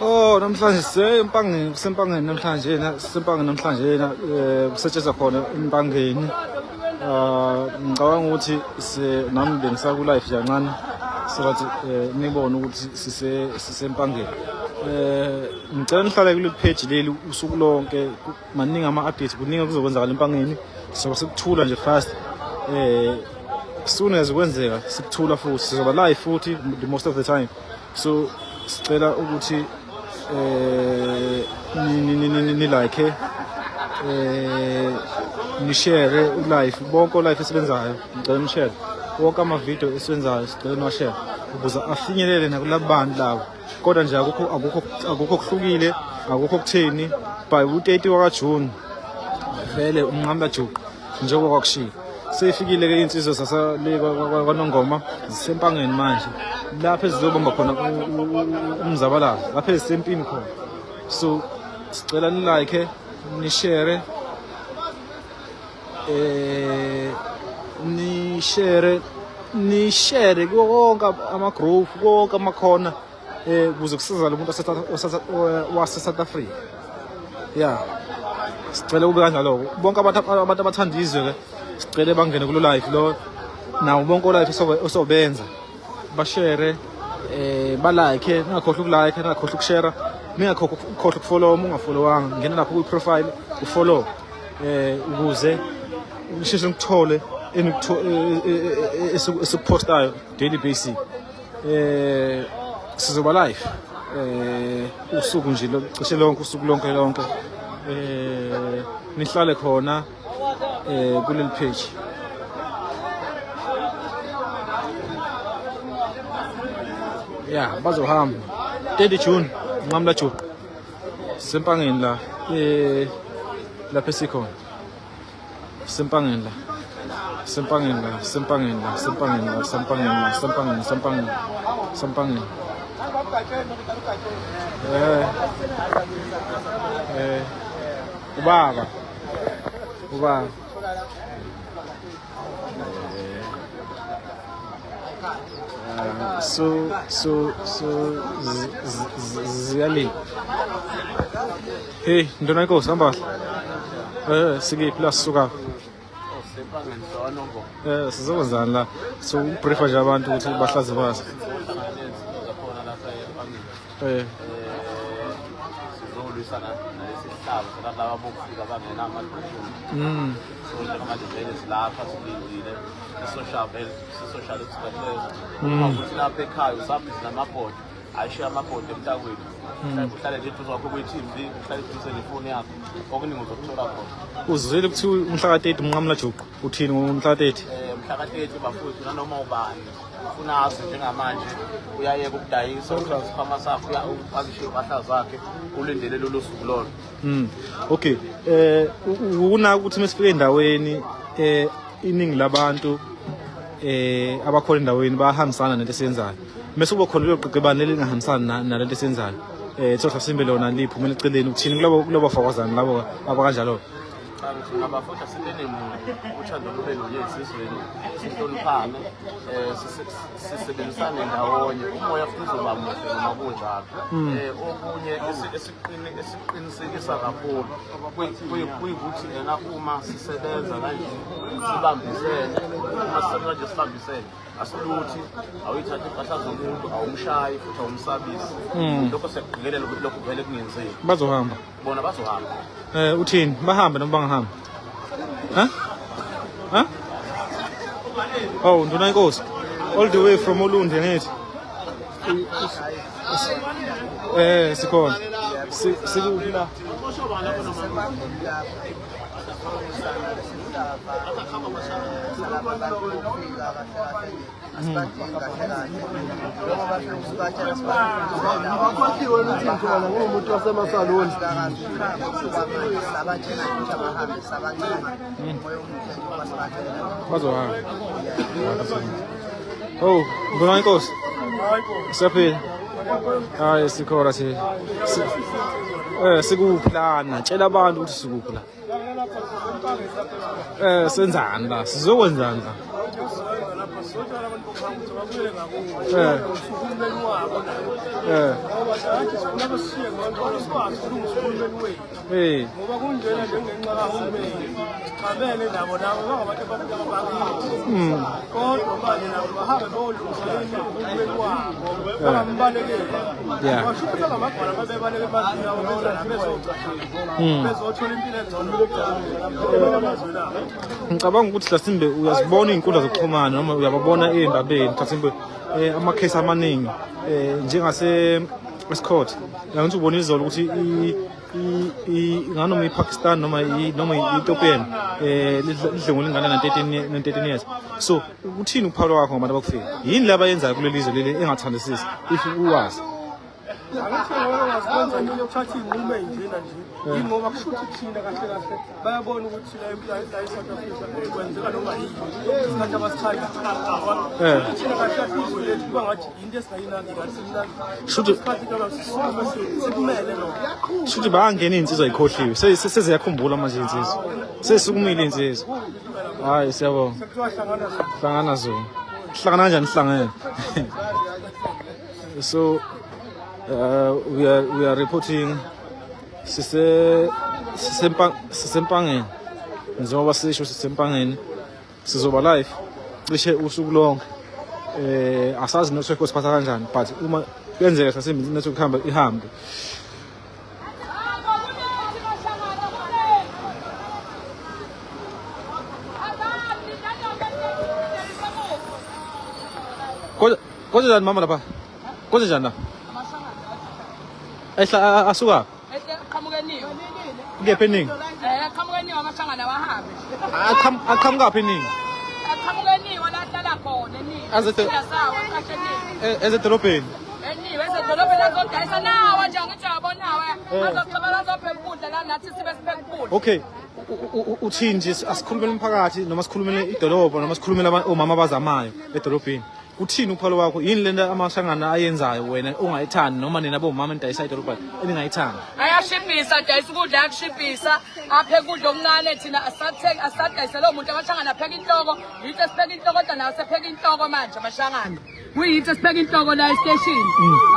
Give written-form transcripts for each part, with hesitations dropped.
Oh, namhlanje sempangeni namhlanje kusetshenziswa khona empangeni. Ngicabanga ukuthi nami bengisaku live kancane sokuthi nibone ukuthi sisempangeni. Ngicela nihlale kule page leli usuku lonke maningi ama updates kuningi kuzokwenzakala empangeni soba sikuthula nje fast. Soon as kwenzeka sikuthula futhi sizoba live futhi the most of the time. So sicela ukuthi ni like ni share live bonke live esibenzayo ngicela ni share wonke ama video esiwenzayo sicela no share ukuze afinyelele nakulabantu labo kodwa nje akukho kuhlukile akukho kutheni by u30 waka June vele umnqamla juqu njengoba kwakushiwo seyifikile ke insizwa sasale kwaNongoma zisempangeni manje lapha ezizobamba khona umzabalazo lapha ezisempini khona so sicela ni like ni share ni share konke ama group konke amakhona ukuze kusiza lo muntu wase South Africa yeah sicela kube kanjalo bonke abantu abathanda izwe ke sicela bangene kulo live lo nawo bonke live osobenza ba share ba like ningakhohlwa ukulike ningakhohlwa ukushare ningakhohlwa ukufollow uma ungafollowanga ngena lapho ku profile ufollow ukuze ngisheshe ngikuthole esikupostayo daily basis sizoba live usuku nje cishe lonke usuku lonke nihlale khona kuleli page yeah bazohamba 30 June nqamla juqu sempangeni la lapha esikhona sempangeni ubaba so ziyali hey ndona inkosi hamba sike plus suka sizokwenzani la so ubriefa nje abantu ukuthi bahlaze bazi sizolwisana nalesihlalo salaba bokufika bangena amadrishini so njengamanje vele silapha silindile social expertise ukuthi lapha ekhaya usabhizi namabhodi ayishiya amabhodi emntakwethu uhlale nje eduze kwakho kwe-TV uhlale eduze nefoni yakho okuningi uzokuthola khona uzwile ukuthi umhla ka-30 umnqamla juqu uthini ngomhla ka-30 mhla ka-30 bafowethu nanoma ubani ufuna azi njengamanje uyayeka ukudayisa isikhwama sakho upakishe impahla zakhe ulindele lolo suku lolo okay ukunaka ukuthi mesifike endaweni iningi labantu abakhona endaweni bahambisana nento esiyenzayo mase kuba khona loqeqebane elingahambisana nalento esiyenzayo thola simbe lona liphu kumele eceleni ukuthini kuloba fakwazana labo abakanjalo abafunda sibeleni uthando lube noyesizweni sihloniphane sisebenzisane ndawonye umoya futhi uzoba muhle noma kunjalo okunye esiqinisekisa kakhulu kuyikuthi uma sisebenza kanje sibambisene uma sibambisene asuluthi awuyithatha impahla zomuntu awumshayi futhi awumsabisi lokho siyaqikelela ukuthi lokho vele kungenzeki bazohamba bona bazohamba uthini bahambe noma bangahamba oh ndona inkosi all the way from Ulundi ngithi sikhona sikuphi la bazohamba oh ndona inkosi siyaphila hayi sikhona sikuplana tshela abantu ukuthi sikuphi la senzani la sizokwenzani la ngoba kunjena njengenxa kahulumeni xabene nabo bangabantu ababangile kodwa manje nabo bahambe bolungiselela uhulumeni wabo bangambalekeli basho ukuthi ngamagwala babebaleke emazweni abo bezothola impilo engcono ngicabanga ukuthi Hlasimbe uyazibona izinkundla zokuxhumana noma uyababona endabeni Hlasimbe amakhesi amaningi njengase Westcourt ngithi ubona izolo ukuthi nganoma iPakistan noma iEthiopian lidlengwe lingana na 13 years so uthini ukuphawula kwakho ngabantu abakufika yini laba yenzayo kuleli lizwe leli engathandisisi if uwazi angithi ngoba ngazikwenza nje ukuthatha inqumo enjena nje ingoba kushuthi thina kahle kahle bayabona ukuthi la eSouth Africa kwenzeka noma yini isikhathi abasithanda thina kahle kahle izwe lethu kuba ngathi into esingayinaki kahle simnandi isikhathi sikumele no shuthi bayangena iy'nsizwa ayikhohliwe seziyakhumbula manje iy'nsizwa sesisukumile iy'nsizwa hayi siyabonga sekuthiwa hlangana zona hlangana kanjani hlangene so we are reporting sisempangeni njengoba sisho sisempangeni sizoba live cishe usuku lonke asazi network osiphatha kanjani but uma kuyenzeka sasembi network ihambe kodwa njani mama lapha kodwa njani la ehla asuka Qhamukeniwe. kephi eningi Qhamukeniwe amashangana wahambe. aqhamukaphi eningi Qhamukeniwe la hlala khona eningi. Yasawa eqasheni. ezedolobheni Eniwe ezedolobheni azodayisa nawe nje ngithi yabonawe. Azoxabana azophe ukudla la nathi sibe sipheka ukudla. okay uthini nje asikhulumele umphakathi noma sikhulumele idolobha noma sikhulumele omama abazamayo edolobheni uthini uphalo wakho yini lento amashangana ayenzayo wena ungayithandi noma nina bomama endayisa idolobha eningayithandi Ayashibhisa dayisa ukudla yakushibhisa apheka ukudla okuncane thina asadayisa lo muntu amashangana apheka inhloko yithi esipheka inhloko kodwa nawe sepheka inhloko manje amashangana kuyithi esipheka inhloko la estation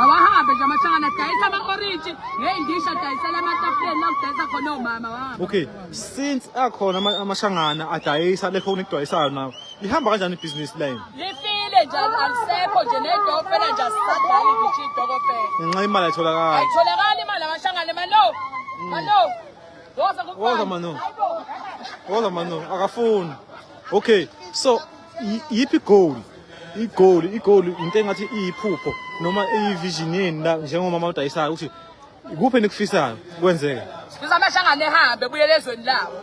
awahambe nje amashangana adayisa ama-orange ngey'ndisha adayisela amatafuleni la kudayisa khona omama wahamba okay since akhona amashangana adayisa lekho nikudwayisayo nawo lihamba kanjani ibhizinisi line lifile njalo alisekho nje nedokofela nje asisadlali ngisho idokofela ngenxa imali ayitholakali ayitholakali imali amashangane mano woza mano akafuni okay so yiphi goal into engathi iyiphupho noma iyivision yeni la njengomama odayisayo ukuthi ikuphi enikufisayo kwenzeke sifisa amashangane ehambe buyele ezweni lawo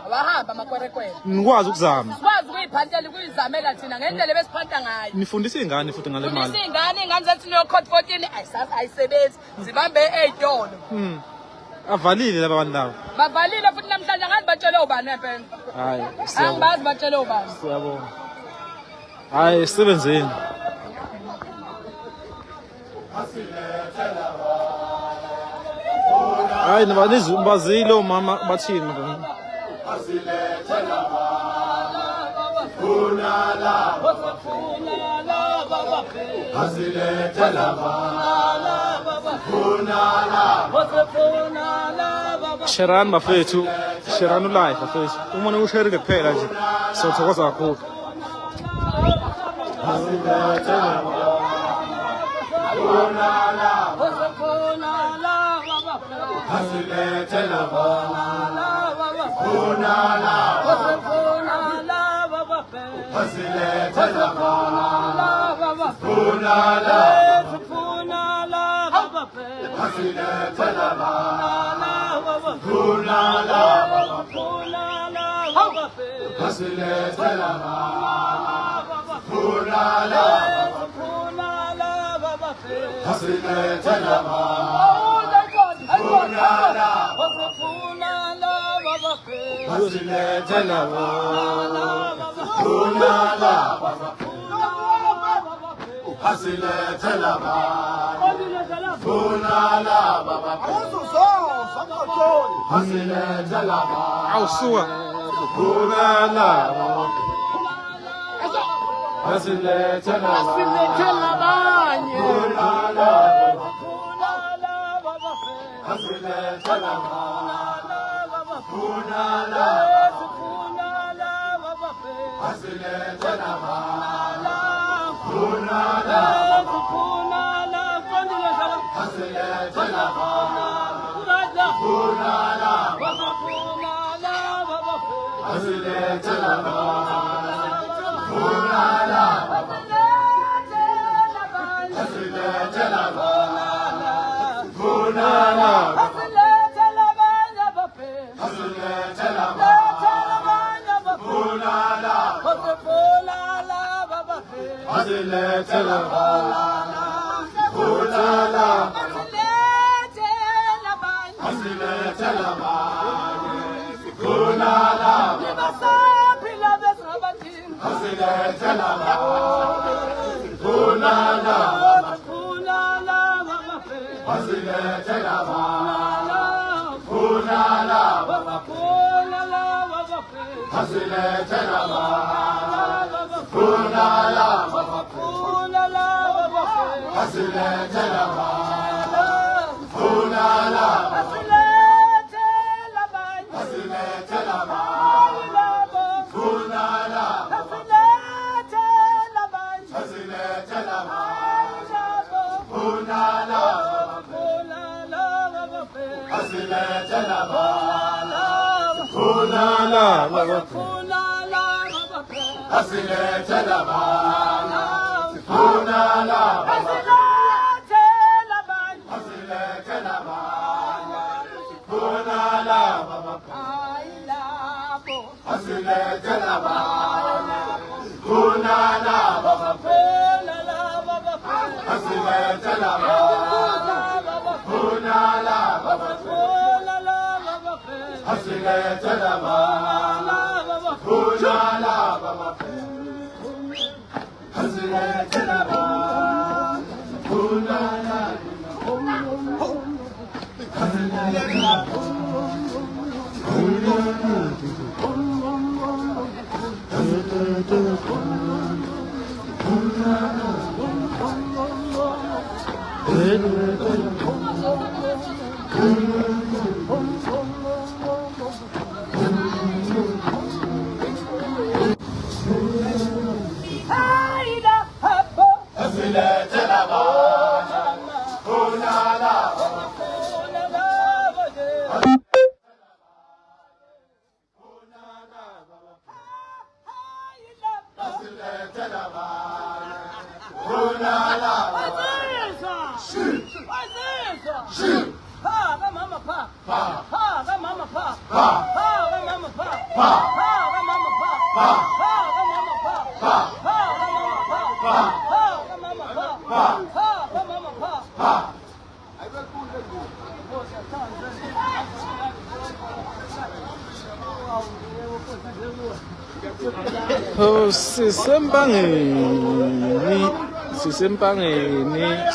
awahamba amakwerekwere nikwazi ukuzama sikwazi ukuyiphantela ukuyizamela thina ngendlela ebesiphantha ngayo nifundisa iy'ngane futhi ngale mali fundisa iy'ngane zethu niyo-code 14 ayisebenzi zibambe ey'tolo avalile laba bantu laba bavalile futhi namhlanje angazi batshele ubani empela hayi angibazi batshele ubani siyabonga hayi sisebenzeni hayi bazile omama bathini sherani bafethu sherani ulive bafethu uma nikusherike kuphela nje siyothokoza kakhulu awusuka Funala,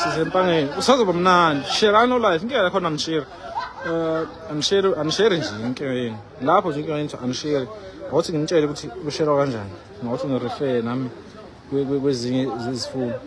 sisempangeni usazoba mnandi sherano live ngeke khona ngishare unshare nje inkinga yini lapho nje inkinga yini unshare awuthi ngimtshele ukuthi ushare kanjani ngawuthi ngirefer nami kwezinye zezifundo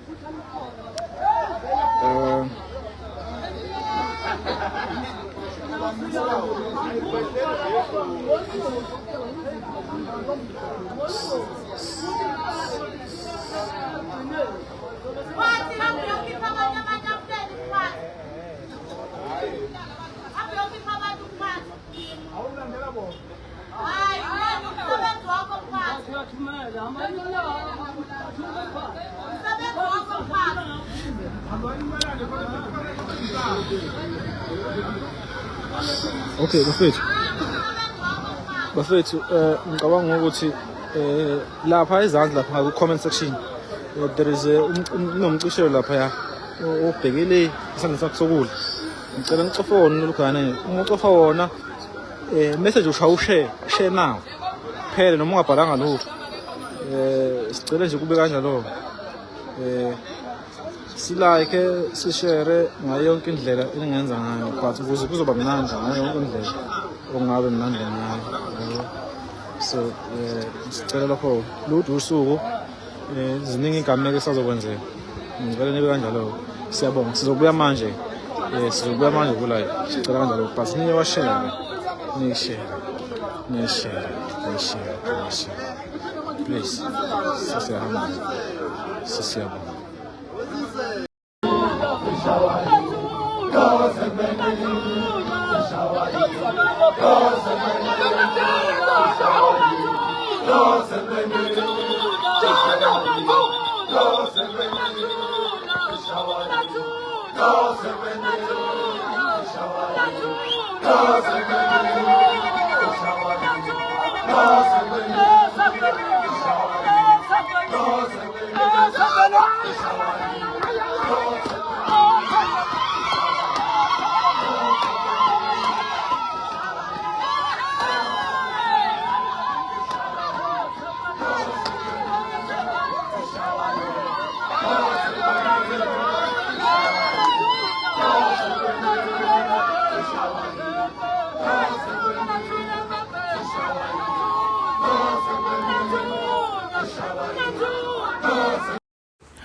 Okay, bafethu ngicabanga ukuthi lapha ezantsi lapha ku comment section there is unomcishelo lapha ya obhekele isandla sakho sokudla ngicela ngicofa wona lugana uma ucofa wona message ushaya share now phela noma ungabhalanga lutho sicela nje kube kanjalo si-like si-share ngayo yonke indlela engingenza ngayo but ukuze kuzoba mnandi ngayo yonke indlela ongabe mnandi ngayo so sicela lokho ludu usuku ziningi igameko esazokwenzeka ngicela nibe kanjalo siyabonga sizobuya manje kula sicela kanjalo but niye washare ni share please sisiyabonga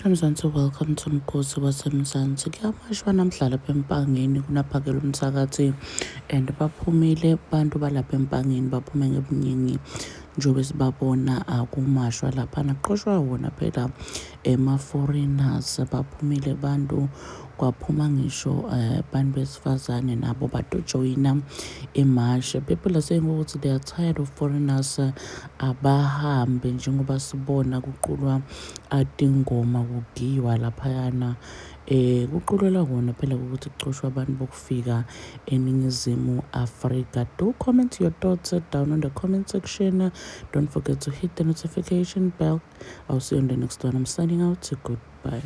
Mzansi, welcome to Mkhosi waseMzansi. Kuyamashwa namhla lapha eMpangeni kunaphakela umsakathi and baphumile abantu balapha eMpangeni baphume ngebuningi njengoba sibabona kumashwa lapha naqoshwa wona phela ema-foreigners baphumile bantu kwaphuma ngisho abantu besifazane nabo badojoyina imashi. People are saying ukuthi they are tired of foreigners abahambe njengoba sibona kuqulwa atingoma kugiywa laphayana kuqulelwa kona phela ukuthi kucoshwa abantu bokufika eNingizimu Afrika. Do comment your thoughts down on the comment section. Don't forget to hit the notification bell. I'll see you on the next one. I'm signing out. Goodbye.